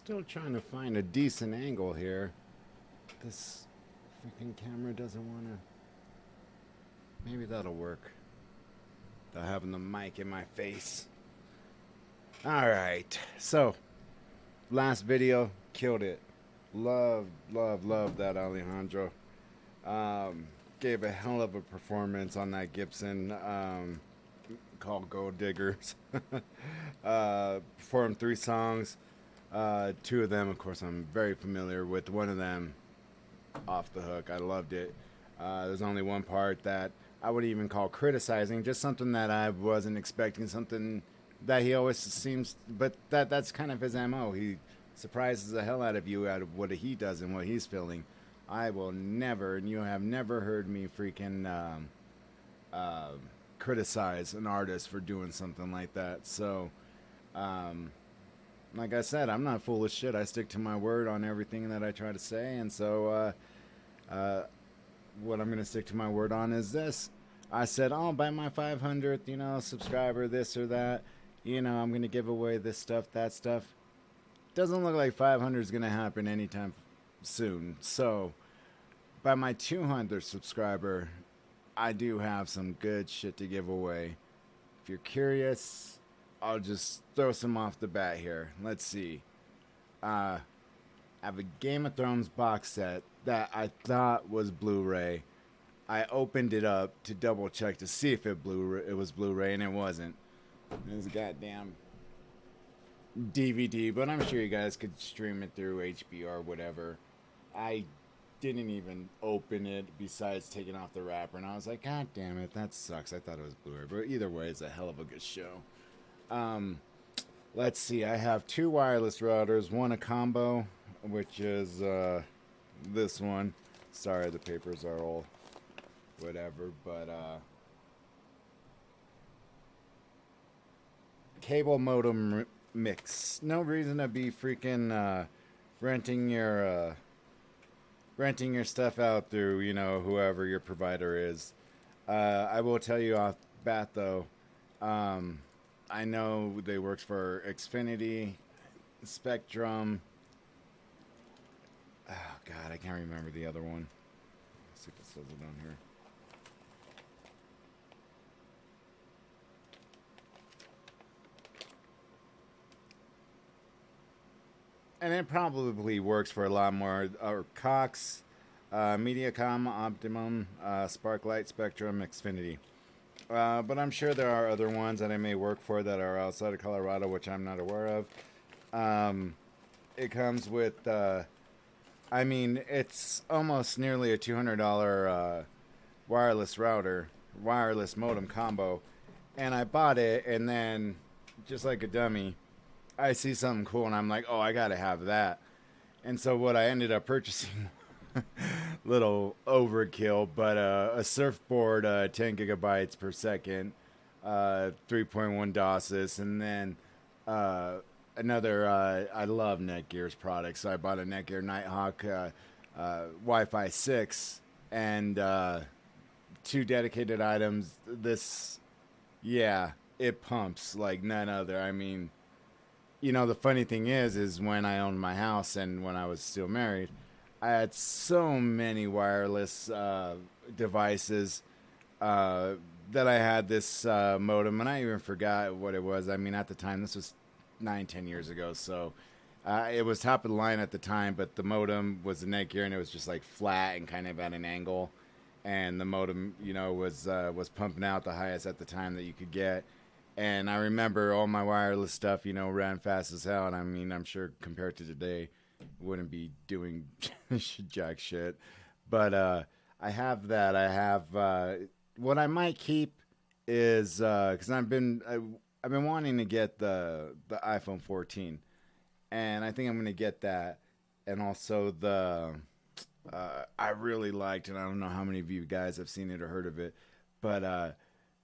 Still trying to find a decent angle here. This freaking camera doesn't want to. Maybe that'll work. Without having the mic in my face. Alright, so last video, killed it. Love that Alejandro. Gave a hell of a performance on that Gibson called Gold Diggers. Performed 3 songs. 2 of them, of course, I'm very familiar with. One of them, off the hook. I loved it. There's only one part that I would even call criticizing, just something that I wasn't expecting, something that he always seems, but that's kind of his MO. He surprises the hell out of you out of what he does and what he's feeling. I will never, and you have never heard me freaking criticize an artist for doing something like that. So, like I said, I'm not full of shit. I stick to my word on everything that I try to say, and so what I'm going to stick to my word on is this. I said, oh, by my 500th, subscriber, this or that, I'm going to give away this stuff, that stuff. Doesn't look like 500 is going to happen anytime soon. So, by my 200th subscriber, I do have some good shit to give away. If you're curious, I'll just throw some off the bat here. Let's see. I have a Game of Thrones box set that I thought was Blu-ray. I opened it up to double check to see if it was Blu-ray, and it wasn't. It was a goddamn DVD, but I'm sure you guys could stream it through HBO or whatever. I didn't even open it besides taking off the wrapper, and I was like, God damn it, that sucks. I thought it was Blu-ray, but either way, it's a hell of a good show. Let's see. I have 2 wireless routers, one a combo, which is this one. Sorry, the papers are all whatever, but cable modem mix. No reason to be freaking renting your stuff out through whoever your provider is. I will tell you off bat though. I know they works for Xfinity, Spectrum. Oh God, I can't remember the other one. Let's see if it says it on here. And it probably works for a lot more. Cox, Mediacom, Optimum, Sparklight, Spectrum, Xfinity. But I'm sure there are other ones that I may work for that are outside of Colorado, which I'm not aware of. It comes with, it's almost nearly a $200 wireless router, wireless modem combo. And I bought it, and then, just like a dummy, I see something cool, and I'm like, oh, I gotta have that. And so what I ended up purchasing, little overkill, but a surfboard, 10 gigabytes per second, 3.1 DOSIS, and then another, I love Netgear's products, so I bought a Netgear Nighthawk Wi-Fi 6, and 2 dedicated items. This, yeah, it pumps like none other. I mean, the funny thing is when I owned my house and when I was still married, I had so many wireless devices that I had this modem, and I even forgot what it was. I mean, at the time, this was 9-10 years ago, so it was top of the line at the time, but the modem was a Netgear, and it was just like flat and kind of at an angle, and the modem, was pumping out the highest at the time that you could get. And I remember all my wireless stuff, ran fast as hell. And I mean, I'm sure compared to today, wouldn't be doing jack shit. But I have that. I have what I might keep is because I've been wanting to get the iPhone 14, and I think I'm gonna get that. And also I really liked, and I don't know how many of you guys have seen it or heard of it, but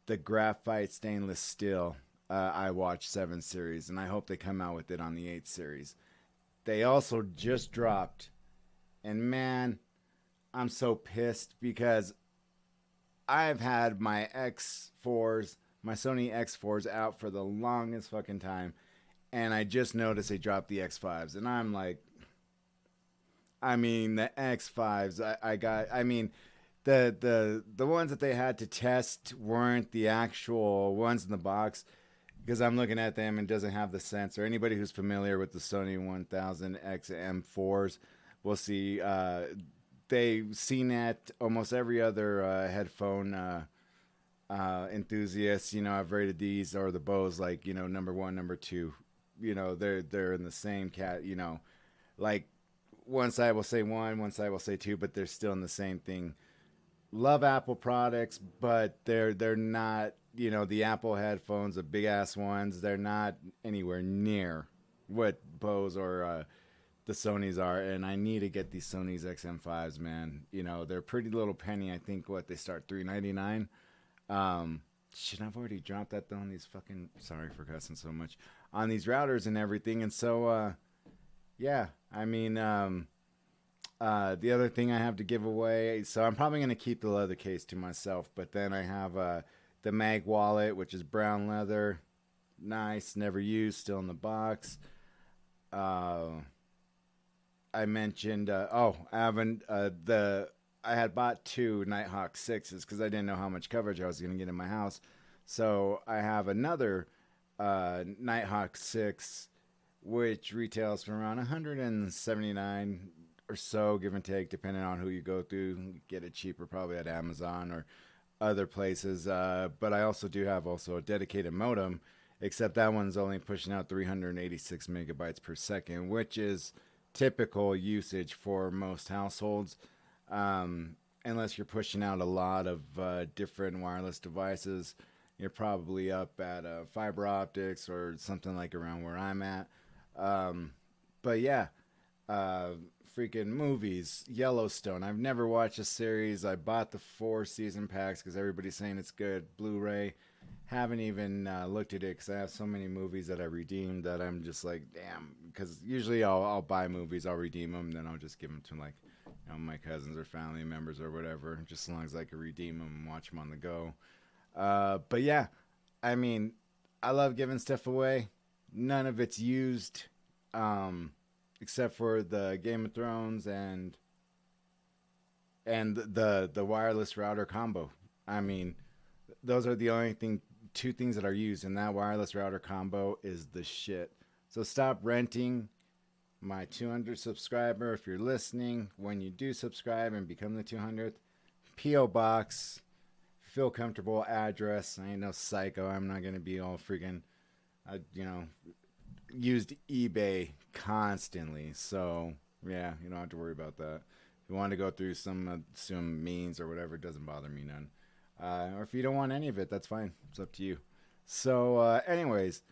the graphite stainless steel iWatch 7 series, and I hope they come out with it on the 8 series. They also just dropped, and man, I'm so pissed because I've had my X4s, my Sony X4s out for the longest fucking time, and I just noticed they dropped the X5s, and I'm like, I mean, the X5s, I got, I mean, the ones that they had to test weren't the actual ones in the box, because I'm looking at them and it doesn't have the sensor. Anybody who's familiar with the Sony 1000 XM4s will see they CNET almost every other headphone enthusiast. You know, I've rated these or the Bose like, you know, number one, number two. You know, they're in the same cat. You know, like one side will say one side will say two, but they're still in the same thing. Love Apple products, but they're not, you know, the Apple headphones, the big ass ones. They're not anywhere near what Bose or the Sonys are, and I need to get these Sony's XM5s, man. You know, they're a pretty little penny. I think what they start $399. Shit, I've already dropped that though on these fucking. Sorry for cussing so much on these routers and everything, and so yeah, I mean. The other thing I have to give away, so I'm probably going to keep the leather case to myself, but then I have the Mag wallet, which is brown leather. Nice, never used, still in the box. I mentioned, I haven't, I had bought two Nighthawk 6s because I didn't know how much coverage I was going to get in my house. So I have another Nighthawk 6, which retails for around $179 or so, give and take, depending on who you go through. Get it cheaper probably at Amazon or other places. But I also do have also a dedicated modem, except that one's only pushing out 386 megabytes per second, which is typical usage for most households. Unless you're pushing out a lot of different wireless devices, you're probably up at fiber optics or something like around where I'm at. But yeah, freaking movies, Yellowstone. I've never watched a series. I bought the 4-season packs because everybody's saying it's good. Blu-ray. Haven't even looked at it because I have so many movies that I redeemed that I'm just like, damn. Because usually I'll buy movies, I'll redeem them, then I'll just give them to like, you know, my cousins or family members or whatever, just as long as I can redeem them and watch them on the go. But yeah, I mean, I love giving stuff away. None of it's used. Except for the Game of Thrones and the wireless router combo. I mean, those are the only two things that are used, and that wireless router combo is the shit. So stop renting. My 200 subscriber, if you're listening, when you do subscribe and become the 200th, P.O. Box, feel comfortable, address. I ain't no psycho. I'm not going to be all freaking, you know, used eBay constantly, so yeah, you don't have to worry about that. If you want to go through some means or whatever, it doesn't bother me none. Or if you don't want any of it, that's fine. It's up to you. So anyways,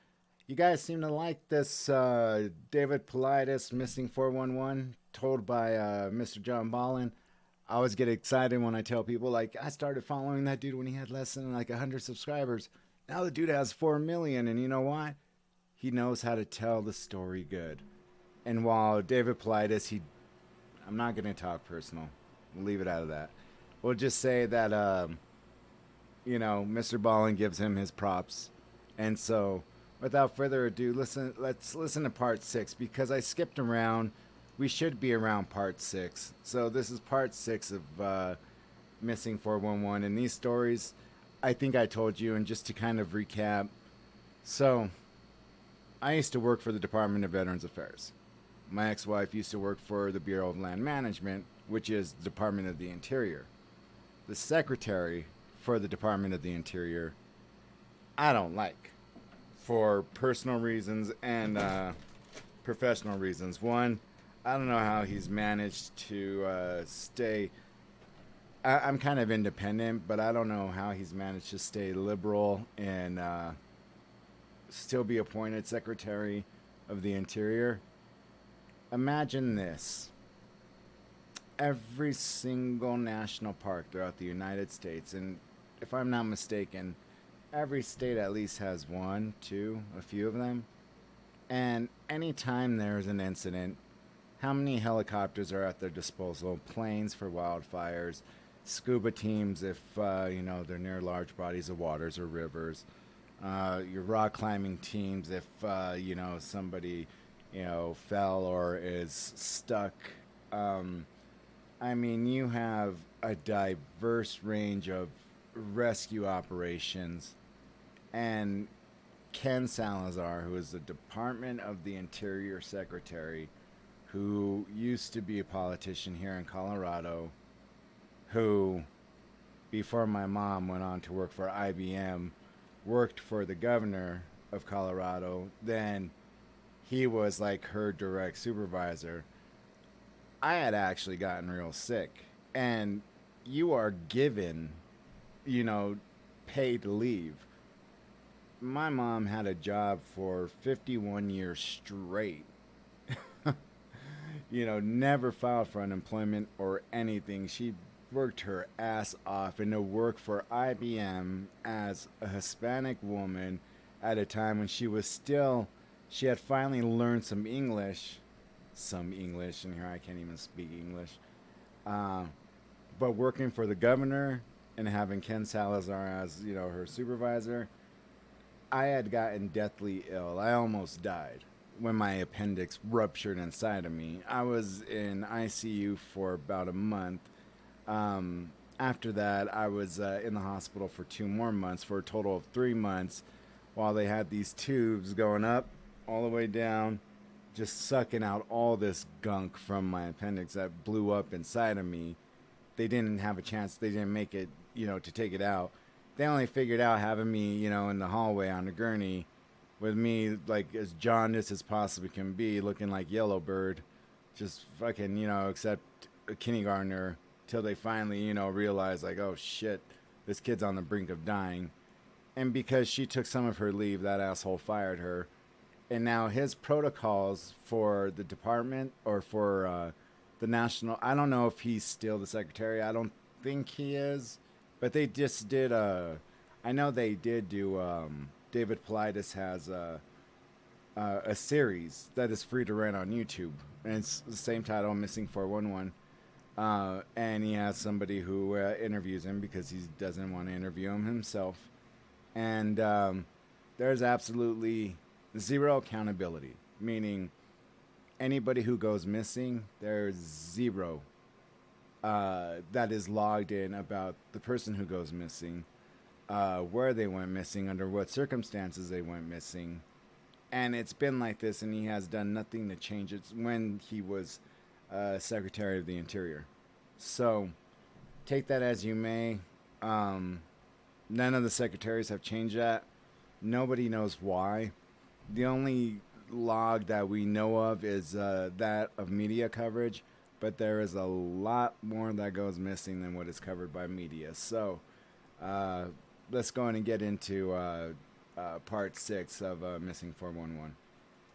you guys seem to like this David Paulides Missing 411 told by Mr. John Ballen. I always get excited when I tell people, like, I started following that dude when he had less than like 100 subscribers. Now the dude has 4 million, and you know what? He knows how to tell the story good. And while David Paulides, I'm not going to talk personal. We'll leave it out of that. We'll just say that, you know, Mr. Ballen gives him his props. And so, without further ado, let's listen to part 6, because I skipped around. We should be around part 6. So this is part 6 of Missing 411. And these stories, I think I told you, and just to kind of recap. So I used to work for the Department of Veterans Affairs. My ex-wife used to work for the Bureau of Land Management, which is the Department of the Interior. The secretary for the Department of the Interior, I don't like, for personal reasons and professional reasons. One, I don't know how he's managed to stay. I'm kind of independent, but I don't know how he's managed to stay liberal and still be appointed Secretary of the Interior. Imagine this. Every single national park throughout the United States, and if I'm not mistaken, every state at least has one, two, a few of them. And anytime there's an incident, how many helicopters are at their disposal? Planes for wildfires, scuba teams if, you know, they're near large bodies of waters or rivers. your rock climbing teams if you know, somebody, you know, fell or is stuck. I mean, you have a diverse range of rescue operations. And Ken Salazar, who is the Department of the Interior Secretary, who used to be a politician here in Colorado, who, before my mom went on to work for IBM, worked for the governor of Colorado. Then he was like her direct supervisor. I had actually gotten real sick, and you are given, you know, paid leave. My mom had a job for 51 years straight. You know, never filed for unemployment or anything. She worked her ass off, and to work for IBM as a Hispanic woman at a time when she had finally learned some English, and here I can't even speak English, but working for the governor and having Ken Salazar as, you know, her supervisor, I had gotten deathly ill. I almost died when my appendix ruptured inside of me. I was in ICU for about a month. After that, I was in the hospital for 2 more months, for a total of 3 months, while they had these tubes going up all the way down, just sucking out all this gunk from my appendix that blew up inside of me. They didn't have a chance. They didn't make it, you know, to take it out. They only figured out having me, you know, in the hallway on the gurney with me, like, as jaundiced as possibly can be, looking like Yellowbird, just fucking, you know, except a kindergartner, till they finally, you know, realized, like, oh shit, this kid's on the brink of dying. And because she took some of her leave, that asshole fired her. And now his protocols for the department, or for the national, I don't know if he's still the secretary. I don't think he is. But they just did I know they did do, David Paulides has a series that is free to rent on YouTube. And it's the same title, Missing 411. And he has somebody who interviews him because he doesn't want to interview him himself. And there's absolutely zero accountability, meaning anybody who goes missing, there's zero that is logged in about the person who goes missing, where they went missing, under what circumstances they went missing. And it's been like this, and he has done nothing to change it when he was Secretary of the Interior. So take that as you may. None of the secretaries have changed that. Nobody knows why. The only log that we know of is that of media coverage, but there is a lot more that goes missing than what is covered by media. So let's go on and get into part 6 of Missing 411.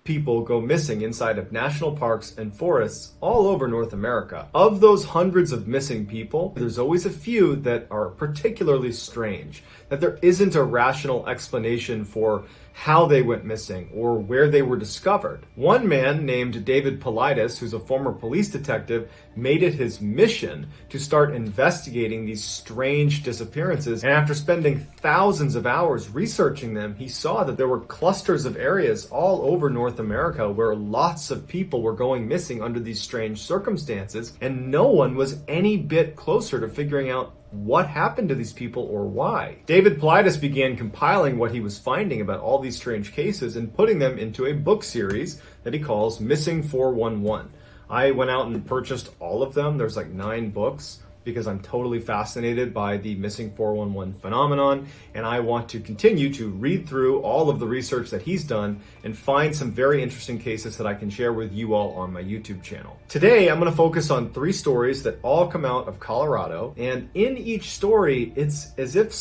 People go missing inside of national parks and forests all over North America. Of those hundreds of missing people, there's always a few that are particularly strange, that there isn't a rational explanation for how they went missing or where they were discovered. One man named David Paulides, who's a former police detective, made it his mission to start investigating these strange disappearances. And after spending thousands of hours researching them, he saw that there were clusters of areas all over North America where lots of people were going missing under these strange circumstances, and no one was any bit closer to figuring out what happened to these people or why. David Paulides began compiling what he was finding about all these strange cases and putting them into a book series that he calls Missing 411. I went out and purchased all of them. There's like 9 books because I'm totally fascinated by the Missing 411 phenomenon, and I want to continue to read through all of the research that he's done and find some very interesting cases that I can share with you all on my YouTube channel. Today, I'm going to focus on 3 stories that all come out of Colorado, and in each story, it's as if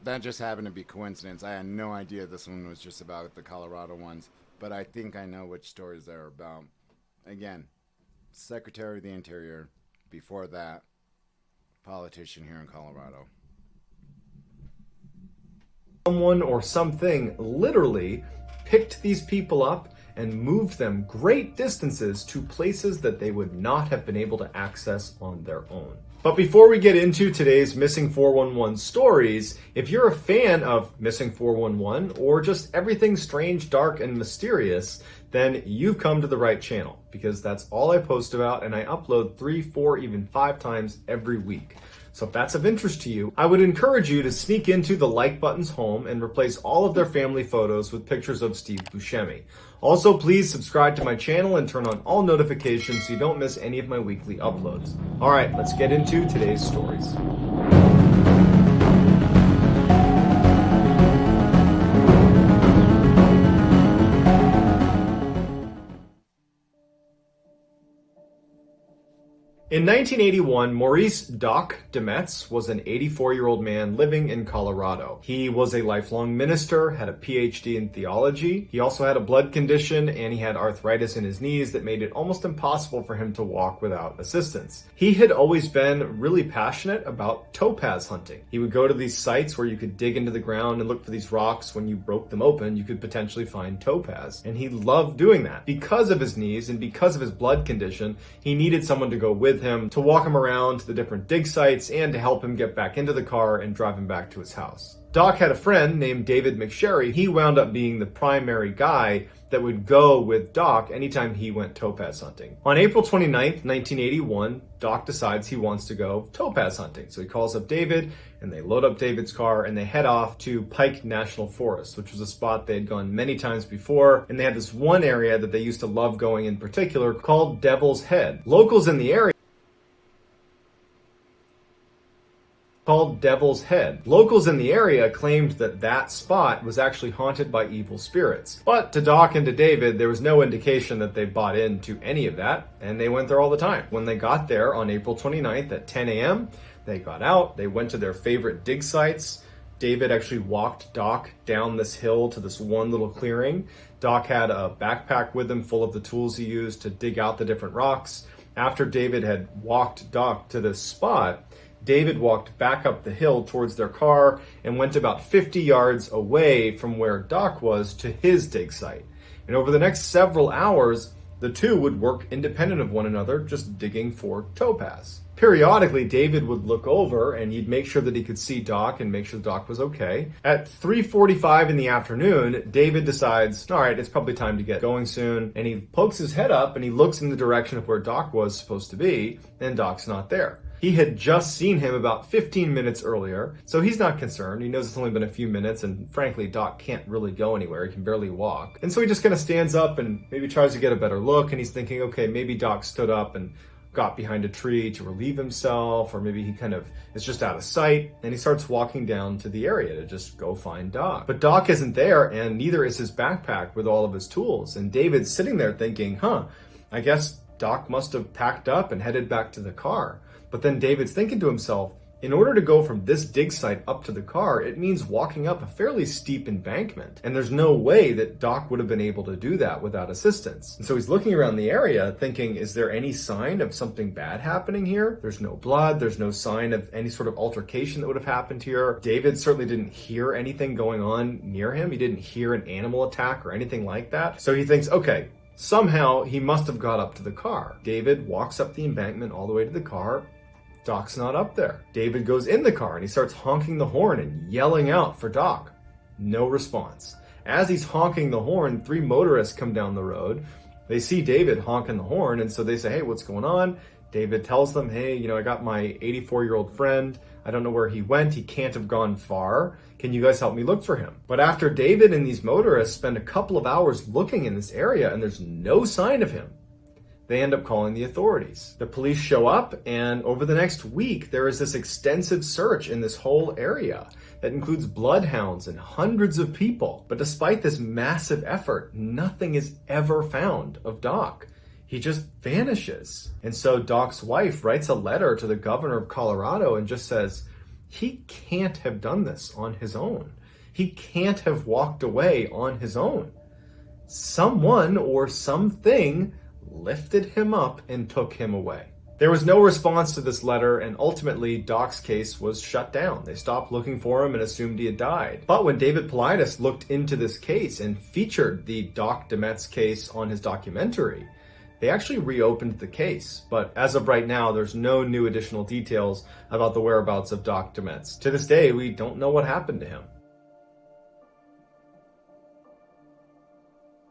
That just happened to be coincidence. I had no idea this one was just about the Colorado ones, but I think I know which stories they're about. Again, Secretary of the Interior. Before that, politician here in Colorado. someone or something literally picked these people up and moved them great distances to places that they would not have been able to access on their own. But before we get into today's Missing 411 stories, if you're a fan of Missing 411 or just everything strange, dark, and mysterious, then you've come to the right channel, because that's all I post about, and I upload 3, 4, even 5 times every week. So if that's of interest to you, I would encourage you to sneak into the like button's home and replace all of their family photos with pictures of Steve Buscemi. Also, please subscribe to my channel and turn on all notifications so you don't miss any of my weekly uploads. All right, let's get into today's stories. In 1981, Maurice Doc Demetz was an 84-year-old man living in Colorado. He was a lifelong minister, had a PhD in theology. He also had a blood condition, and he had arthritis in his knees that made it almost impossible for him to walk without assistance. He had always been really passionate about topaz hunting. He would go to these sites where you could dig into the ground and look for these rocks. When you broke them open, you could potentially find topaz. And he loved doing that. Because of his knees and because of his blood condition, he needed someone to go with him to walk him around to the different dig sites and to help him get back into the car and drive him back to his house. Doc had a friend named David McSherry. He wound up being the primary guy that would go with Doc anytime he went topaz hunting. On April 29th, 1981, Doc decides he wants to go topaz hunting. So he calls up David, and they load up David's car, and they head off to Pike National Forest, which was a spot they had gone many times before. And they had this one area that they used to love going in particular called Devil's Head. Locals in the area claimed that that spot was actually haunted by evil spirits. But to Doc and to David, there was no indication that they bought into any of that, and they went there all the time. When they got there on April 29th at 10 a.m., they got out, they went to their favorite dig sites. David actually walked Doc down this hill to this one little clearing. Doc had a backpack with him full of the tools he used to dig out the different rocks. After David had walked Doc to this spot, David walked back up the hill towards their car and went about 50 yards away from where Doc was to his dig site. And over the next several hours, the two would work independent of one another, just digging for topaz. Periodically, David would look over and he'd make sure that he could see Doc and make sure Doc was okay. At 3:45 in the afternoon, David decides, all right, it's probably time to get going soon. And he pokes his head up and he looks in the direction of where Doc was supposed to be, and Doc's not there. He had just seen him about 15 minutes earlier, so he's not concerned. He knows it's only been a few minutes, and frankly, Doc can't really go anywhere. He can barely walk. And so he just kind of stands up and maybe tries to get a better look, and he's thinking, okay, maybe Doc stood up and got behind a tree to relieve himself, or maybe he kind of is just out of sight, and he starts walking down to the area to just go find Doc. But Doc isn't there, and neither is his backpack with all of his tools. And David's sitting there thinking, I guess Doc must have packed up and headed back to the car. But then David's thinking to himself, in order to go from this dig site up to the car, it means walking up a fairly steep embankment. And there's no way that Doc would have been able to do that without assistance. And so he's looking around the area thinking, is there any sign of something bad happening here? There's no blood. There's no sign of any sort of altercation that would have happened here. David certainly didn't hear anything going on near him. He didn't hear an animal attack or anything like that. So he thinks, okay, somehow he must have got up to the car. David walks up the embankment all the way to the car. Doc's not up there. David goes in the car and he starts honking the horn and yelling out for Doc. No response. As he's honking the horn, 3 motorists come down the road. They see David honking the horn, and so they say, hey, what's going on? David tells them, hey, I got my 84-year-old friend. I don't know where he went. He can't have gone far. Can you guys help me look for him? But after David and these motorists spend a couple of hours looking in this area and there's no sign of him, they end up calling the authorities. The police show up, and over the next week, there is this extensive search in this whole area that includes bloodhounds and hundreds of people. But despite this massive effort, nothing is ever found of Doc. He just vanishes. And so Doc's wife writes a letter to the governor of Colorado and just says, he can't have done this on his own. He can't have walked away on his own. Someone or something lifted him up and took him away. There was no response to this letter, and ultimately Doc's case was shut down. They stopped looking for him and assumed he had died. But when David Paulides looked into this case and featured the Doc Demetz case on his documentary, they actually reopened the case. But as of right now, there's no new additional details about the whereabouts of Dr. Metz. To this day, we don't know what happened to him.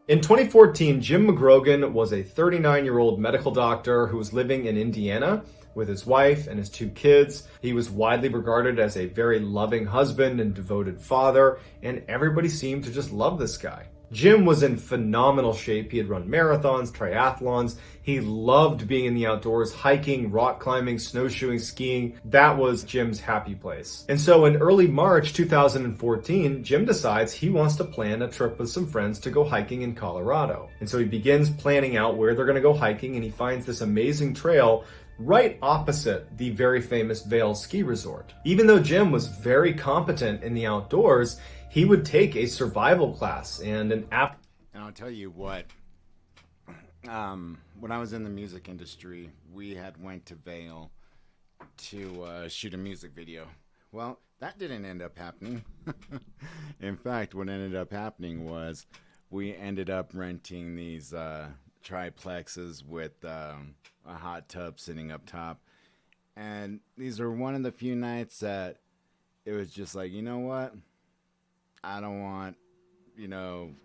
In 2014, Jim McGrogan was a 39-year-old medical doctor who was living in Indiana with his wife and his 2 kids. He was widely regarded as a very loving husband and devoted father, and everybody seemed to just love this guy. Jim was in phenomenal shape. He had run marathons, triathlons. He loved being in the outdoors, hiking, rock climbing, snowshoeing, skiing. That was Jim's happy place. And so in early March 2014, Jim decides he wants to plan a trip with some friends to go hiking in Colorado. And so he begins planning out where they're going to go hiking, and he finds this amazing trail right opposite the very famous Vail ski resort. Even though Jim was very competent in the outdoors, he would take a survival class and an app. And I'll tell you what, when I was in the music industry, we had went to Vail to shoot a music video. Well, that didn't end up happening. In fact, what ended up happening was we ended up renting these triplexes with a hot tub sitting up top. And these are one of the few nights that it was just like, you know what? I don't want,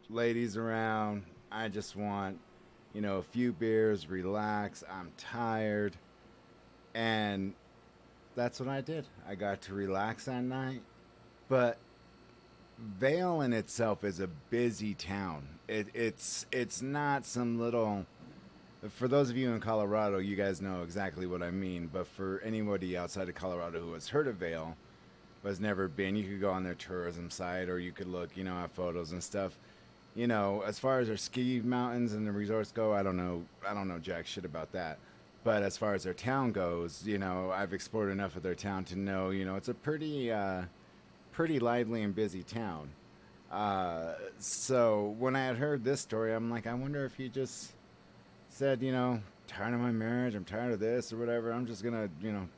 ladies around. I just want, a few beers, relax. I'm tired. And that's what I did. I got to relax that night. But Vail in itself is a busy town. It's not some little... For those of you in Colorado, you guys know exactly what I mean. But for anybody outside of Colorado who has heard of Vail, but has never been, you could go on their tourism site, or you could look, at photos and stuff. As far as their ski mountains and the resorts go, I don't know jack shit about that. But as far as their town goes, I've explored enough of their town to know, it's a pretty lively and busy town. So when I had heard this story, I'm like, I wonder if he just said, tired of my marriage, I'm tired of this or whatever, I'm just gonna,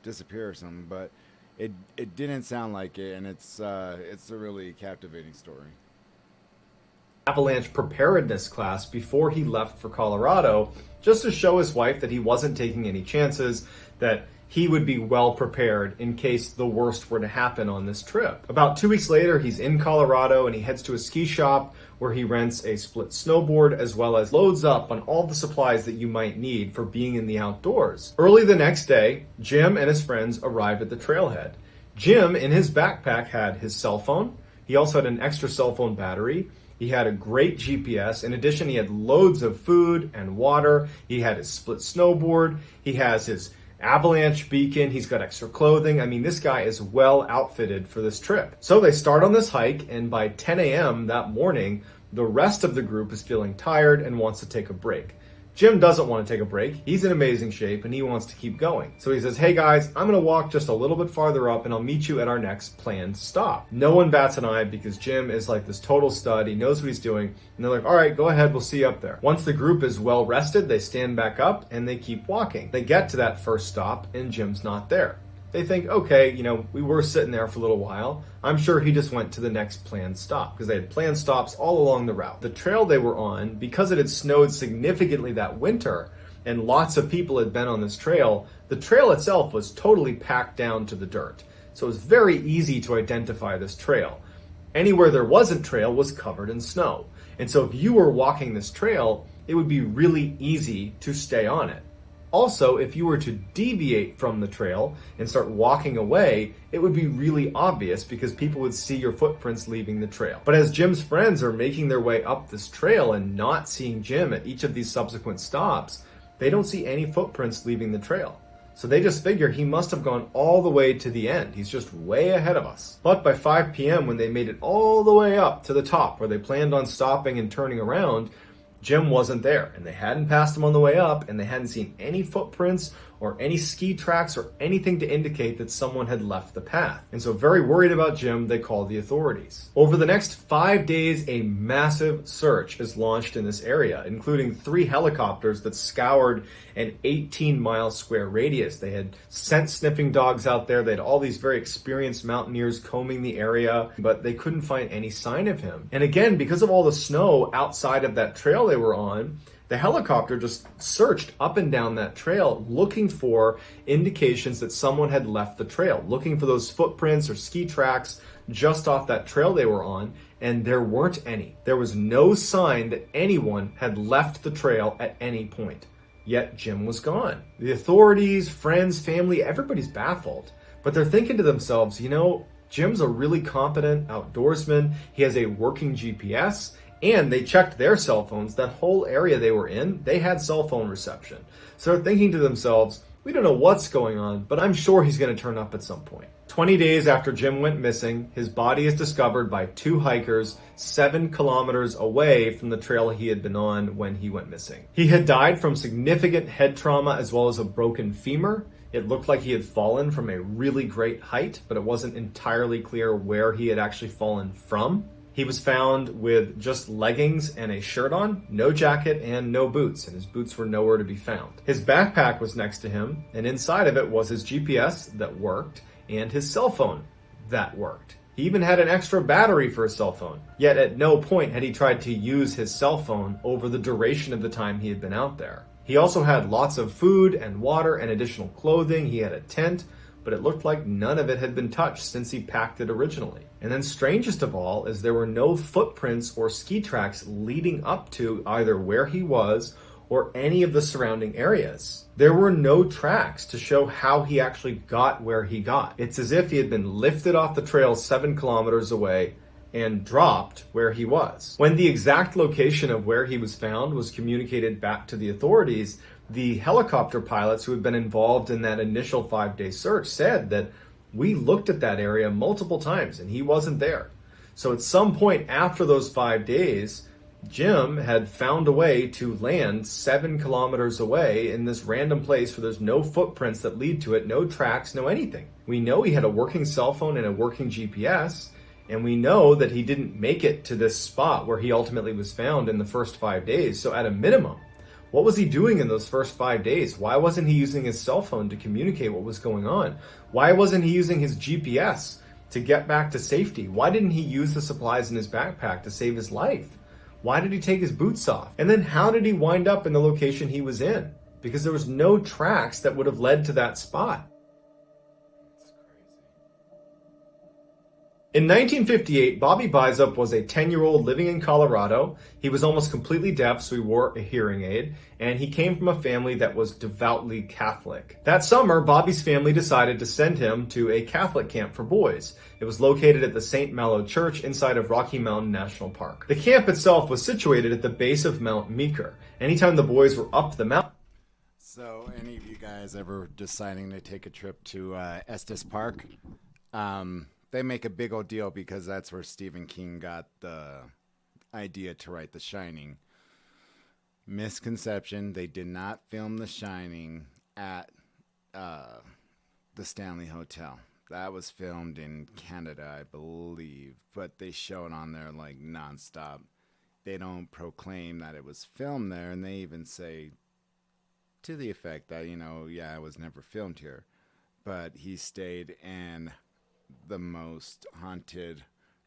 disappear or something. But it didn't sound like it, and it's a really captivating story. Avalanche preparedness class before he left for Colorado, just to show his wife that he wasn't taking any chances, that he would be well prepared in case the worst were to happen on this trip. About 2 weeks later, he's in Colorado and he heads to a ski shop where he rents a split snowboard as well as loads up on all the supplies that you might need for being in the outdoors. Early the next day, Jim and his friends arrived at the trailhead. Jim, in his backpack, had his cell phone. He also had an extra cell phone battery. He had a great GPS. In addition, he had loads of food and water. He had his split snowboard. He has his avalanche beacon. He's got extra clothing. I mean, this guy is well outfitted for this trip. So they start on this hike, and by 10 a.m. that morning, the rest of the group is feeling tired and wants to take a break. Jim doesn't want to take a break. He's in amazing shape and he wants to keep going. So he says, hey guys, I'm going to walk just a little bit farther up and I'll meet you at our next planned stop. No one bats an eye because Jim is like this total stud. He knows what he's doing. And they're like, all right, go ahead. We'll see you up there. Once the group is well rested, they stand back up and they keep walking. They get to that first stop and Jim's not there. They think, okay, we were sitting there for a little while. I'm sure he just went to the next planned stop, because they had planned stops all along the route. The trail they were on, because it had snowed significantly that winter and lots of people had been on this trail, the trail itself was totally packed down to the dirt. So it was very easy to identify this trail. Anywhere there wasn't trail was covered in snow. And so if you were walking this trail, it would be really easy to stay on it. Also, if you were to deviate from the trail and start walking away, it would be really obvious because people would see your footprints leaving the trail. But as Jim's friends are making their way up this trail and not seeing Jim at each of these subsequent stops, they don't see any footprints leaving the trail. So they just figure he must have gone all the way to the end. He's just way ahead of us. But by 5 p.m., when they made it all the way up to the top where they planned on stopping and turning around, Jim wasn't there, and they hadn't passed him on the way up, and they hadn't seen any footprints or any ski tracks or anything to indicate that someone had left the path. And so very worried about Jim, they called the authorities. Over the next 5 days, a massive search is launched in this area, including 3 helicopters that scoured an 18-mile square radius. They had scent sniffing dogs out there. They had all these very experienced mountaineers combing the area, but they couldn't find any sign of him. And again, because of all the snow outside of that trail they were on, The helicopter just searched up and down that trail looking for indications that someone had left the trail, looking for those footprints or ski tracks just off that trail they were on, and there weren't any. There was no sign that anyone had left the trail at any point. Yet Jim was gone. The authorities, friends, family, everybody's baffled. But they're thinking to themselves, you know, Jim's a really competent outdoorsman. He has a working GPS, and they checked their cell phones. That whole area they were in, they had cell phone reception. So they're thinking to themselves, we don't know what's going on, but I'm sure he's going to turn up at some point. 20 days after Jim went missing, his body is discovered by 2 hikers 7 kilometers away from the trail he had been on when he went missing. He had died from significant head trauma as well as a broken femur. It looked like he had fallen from a really great height, but it wasn't entirely clear where he had actually fallen from. He was found with just leggings and a shirt on, no jacket and no boots, and his boots were nowhere to be found. His backpack was next to him, and inside of it was his GPS that worked and his cell phone that worked. He even had an extra battery for his cell phone, yet at no point had he tried to use his cell phone over the duration of the time he had been out there. He also had lots of food and water and additional clothing. He had a tent, but it looked like none of it had been touched since he packed it originally. And then strangest of all is there were no footprints or ski tracks leading up to either where he was or any of the surrounding areas. There were no tracks to show how he actually got where he got. It's as if he had been lifted off the trail 7 kilometers away and dropped where he was. When the exact location of where he was found was communicated back to the authorities, the helicopter pilots who had been involved in that initial 5-day search said that we looked at that area multiple times and he wasn't there. So at some point after those 5 days, Jim had found a way to land 7 kilometers away in this random place where there's no footprints that lead to it, no tracks, no anything. We know he had a working cell phone and a working GPS, and we know that he didn't make it to this spot where he ultimately was found in the first 5 days. So at a minimum, what was he doing in those first 5 days? Why wasn't he using his cell phone to communicate what was going on? Why wasn't he using his GPS to get back to safety? Why didn't he use the supplies in his backpack to save his life? Why did he take his boots off? And then how did he wind up in the location he was in? Because there was no tracks that would have led to that spot. In 1958, Bobby BIZUP was a 10-year-old living in Colorado. He was almost completely deaf, so he wore a hearing aid, and he came from a family that was devoutly Catholic. That summer, Bobby's family decided to send him to a Catholic camp for boys. It was located at the St. Malo Church inside of Rocky Mountain National Park. The camp itself was situated at the base of Mount Meeker. Anytime the boys were up the mountain. So, any of you guys ever deciding to take a trip to Estes Park? They make a big old deal because that's where Stephen King got the idea to write The Shining. Misconception, they did not film The Shining at the Stanley Hotel. That was filmed in Canada, I believe, but they show it on there like nonstop. They don't proclaim that it was filmed there, and they even say to the effect that, you know, yeah, it was never filmed here. But he stayed in the most haunted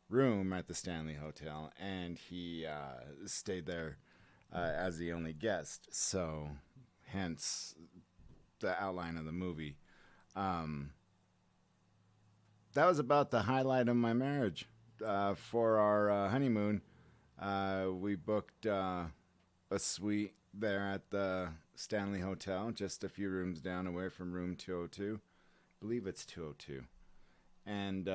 room at the Stanley Hotel, and he stayed there as the only guest. So, hence the outline of the movie. That was about the highlight of my marriage. For our honeymoon, we booked a suite there at the Stanley Hotel, just a few rooms down away from room 202. I believe it's 202. And,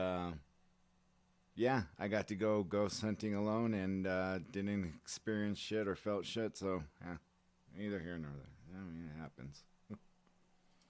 yeah, I got to go ghost hunting alone and didn't experience shit or felt shit. So, yeah, neither here nor there. I mean, it happens.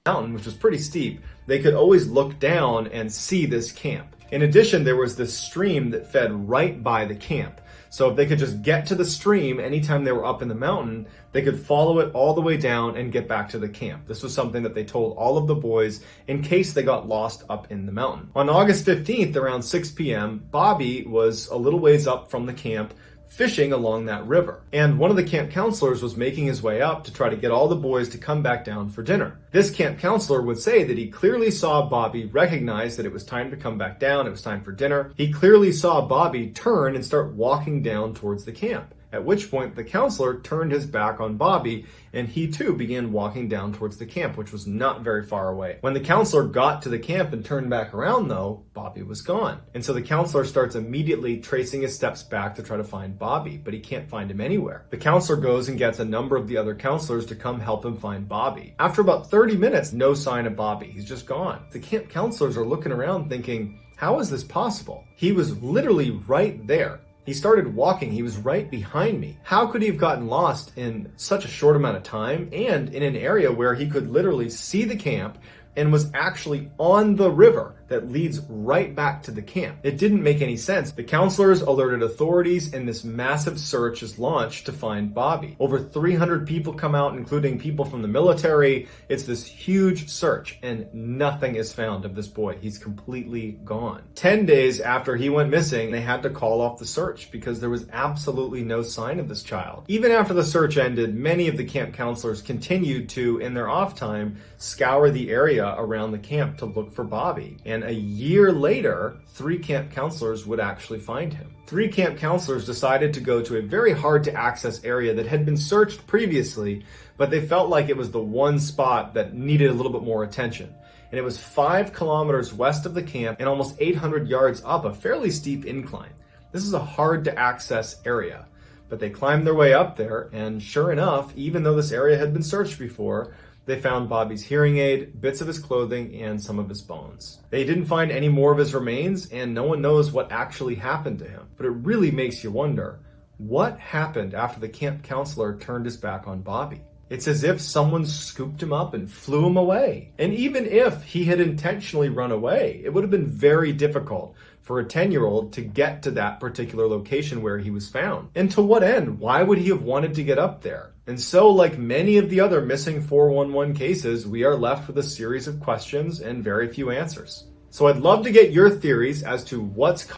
Mountain, which was pretty steep, they could always look down and see this camp. In addition, there was this stream that fed right by the camp. So if they could just get to the stream anytime they were up in the mountain, they could follow it all the way down and get back to the camp. This was something that they told all of the boys in case they got lost up in the mountain. On August 15th, around 6 p.m., Bobby was a little ways up from the camp fishing along that river. And one of the camp counselors was making his way up to try to get all the boys to come back down for dinner. This camp counselor would say that he clearly saw Bobby recognize that it was time to come back down, it was time for dinner. He clearly saw Bobby turn and start walking down towards the camp. at which point the counselor turned his back on Bobby, and he too began walking down towards the camp, which was not very far away. When the counselor got to the camp and turned back around, though, Bobby was gone. And so the counselor starts immediately tracing his steps back to try to find Bobby, but he can't find him anywhere. The counselor goes and gets a number of the other counselors to come help him find Bobby. After about 30 minutes, no sign of Bobby. He's just gone. The camp counselors are looking around thinking, how is this possible? He was literally right there. He started walking. He was right behind me. How could he have gotten lost in such a short amount of time and in an area where he could literally see the camp and was actually on the river that leads right back to the camp? It didn't make any sense. The counselors alerted authorities and this massive search is launched to find Bobby. Over 300 people come out, including people from the military. It's this huge search and nothing is found of this boy. He's completely gone. 10 days after he went missing, they had to call off the search because there was absolutely no sign of this child. Even after the search ended, many of the camp counselors continued to, in their off time, scour the area around the camp to look for Bobby. And a year later, 3 camp counselors would actually find him. 3 camp counselors decided to go to a very hard to access area that had been searched previously, but they felt like it was the one spot that needed a little bit more attention. And it was 5 kilometers west of the camp and almost 800 yards up a fairly steep incline. This is a hard to access area, but they climbed their way up there, and sure enough, even though this area had been searched before, they found Bobby's hearing aid, bits of his clothing, and some of his bones. They didn't find any more of his remains, and no one knows what actually happened to him. But it really makes you wonder, what happened after the camp counselor turned his back on Bobby? It's as if someone scooped him up and flew him away. And even if he had intentionally run away, it would have been very difficult for a 10-year-old to get to that particular location where he was found. And to what end? Why would he have wanted to get up there? And so, like many of the other missing 411 cases, we are left with a series of questions and very few answers. So I'd love to get your theories as to what's...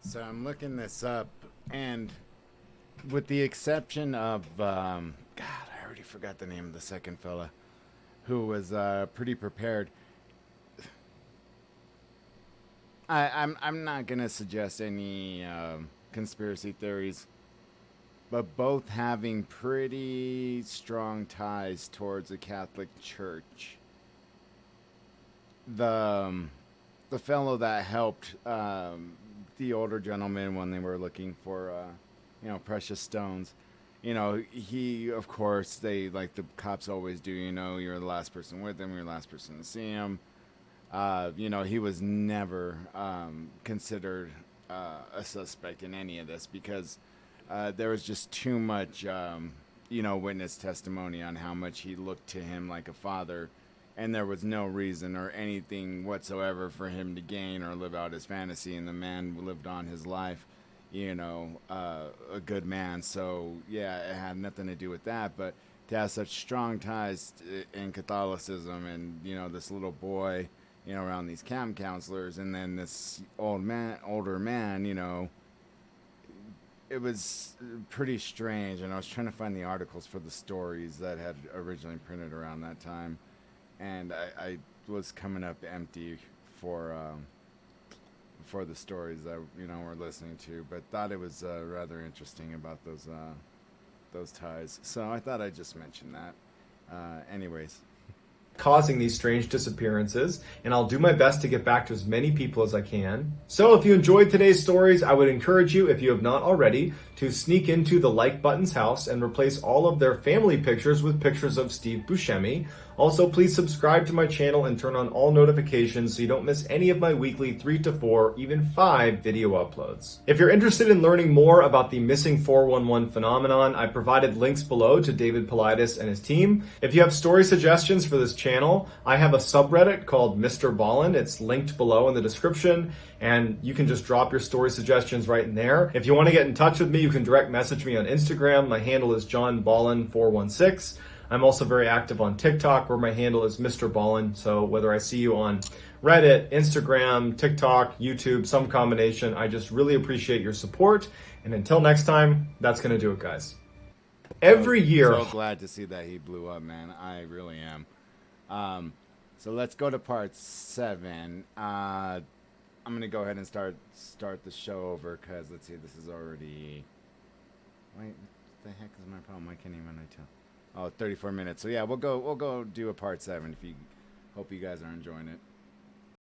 So I'm looking this up, and with the exception of, God, I already forgot the name of the second fella, who was pretty prepared. I'm not gonna suggest any conspiracy theories, but both having pretty strong ties towards the Catholic Church. The fellow that helped the older gentleman when they were looking for precious stones, he, of course, they, like the cops always do, you're the last person with him, you're the last person to see him. He was never considered a suspect in any of this because there was just too much, witness testimony on how much he looked to him like a father, and there was no reason or anything whatsoever for him to gain or live out his fantasy, and the man lived on his life, a good man. So, yeah, it had nothing to do with that, but to have such strong ties in Catholicism and, this little boy, around these camp counselors, and then this older man, it was pretty strange. And I was trying to find the articles for the stories that had originally printed around that time, and I was coming up empty for the stories that we're listening to, but thought it was rather interesting about those ties. So I thought I'd just mention that. Anyways. Causing these strange disappearances, and I'll do my best to get back to as many people as I can. So if you enjoyed today's stories, I would encourage you, if you have not already, to sneak into the Like Button's house and replace all of their family pictures with pictures of Steve Buscemi. Also, please subscribe to my channel and turn on all notifications so you don't miss any of my weekly 3 to 4, even 5 video uploads. If you're interested in learning more about the missing 411 phenomenon, I provided links below to David Paulides and his team. If you have story suggestions for this channel, I have a subreddit called Mrballen. It's linked below in the description, and you can just drop your story suggestions right in there. If you want to get in touch with me, you can direct message me on Instagram. My handle is JohnBallen416. I'm also very active on TikTok, where my handle is Mrballen. So whether I see you on Reddit, Instagram, TikTok, YouTube, some combination, I just really appreciate your support. And until next time, that's going to do it, guys. Every year... So glad to see that he blew up, man. I really am. So let's go to part 7. I'm going to go ahead and start the show over because, let's see, this is already... Wait, what the heck is my problem? I can't even tell. Oh, 34 minutes. So yeah, we'll go do a part 7 if you hope you guys are enjoying it.